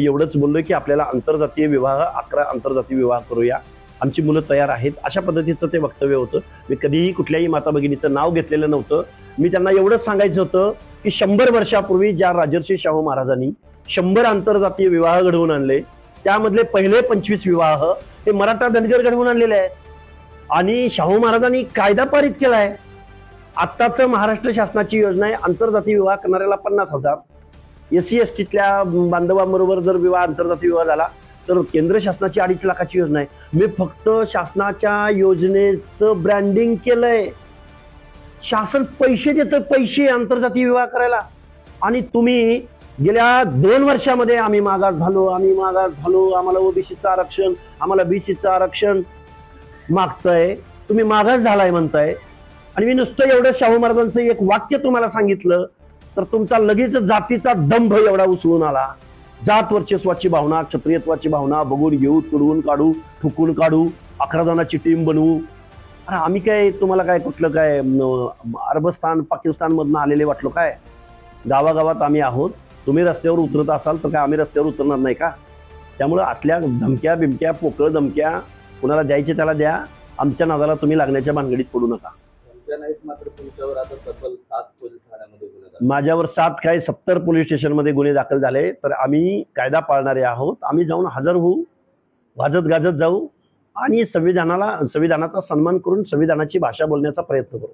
मी एवढंच बोललोय की आपल्याला आंतरजातीय विवाह 11 आंतरजातीय विवाह करूया, आमची मुलं तयार आहेत, अशा पद्धतीचं ते वक्तव्य होतं. मी कधीही कुठल्याही माता भगिनीचं नाव घेतलेलं नव्हतं. मी त्यांना एवढंच सांगायचं होतं की 100 वर्षापूर्वी ज्या राजर्षी शाहू महाराजांनी 100 आंतरजातीय विवाह घडवून आणले, त्यामधले पहिले 25 विवाह हे मराठा धनगर घडवून आणलेले आहेत. आणि शाहू महाराजांनी कायदा पारित केलाय. आत्ताच महाराष्ट्र शासनाची योजना आहे, आंतरजातीय विवाह करणाऱ्याला 50,000, SC STतल्या बांधवांबरोबर जर विवाह आंतरजातीय विवाह झाला तर केंद्र शासनाची 2.5 लाखाची योजना आहे. मी फक्त शासनाच्या योजनेचं ब्रँडिंग केलंय. शासन पैसे देतं, पैसे आंतरजातीय विवाह करायला. आणि तुम्ही गेल्या 2 वर्षामध्ये आम्ही मागास झालो, आम्हाला ओबीसीचं आरक्षण, आम्हाला BCचं आरक्षण मागताय, तुम्ही मागास झालाय म्हणताय. आणि मी नुसतं एवढं शाहू महाराजांचं एक वाक्य तुम्हाला सांगितलं तर तुमचा लगेच जातीचा दंभ एवढा उसळून आला. जात वर्चस्वाची भावना, क्षत्रियत्वाची भावना बघून घेऊ, तुडवून काढू, ठुकून काढू, 11 जणांची टीम बनवू. अरे आम्ही काय तुम्हाला काय कुठलं काय अरबस्तान पाकिस्तान मधनं आलेले वाटलो काय? गावागावात आम्ही आहोत. तुम्ही रस्त्यावर उतरत असाल तर काय आम्ही रस्त्यावर उतरणार नाही का? त्यामुळे असल्या धमक्या बिमक्या पोकळ धमक्या कुणाला द्यायचे त्याला द्या. आमच्या नादाला तुम्ही लागण्याच्या भानगडीत पडू नका. मात्र तुमच्यावर आता तब्बल 7 पोलीस ठाण्यामध्ये गुन्हे दाखल. माझ्यावर 7 काय 70 पोलीस स्टेशनमध्ये गुन्हे दाखल झाले. तर आम्ही कायदा पाळणारे आहोत. आम्ही जाऊन हजर होऊ, वाजत गाजत जाऊ आणि संविधानाचा सन्मान करून संविधानाची भाषा बोलण्याचा प्रयत्न करू.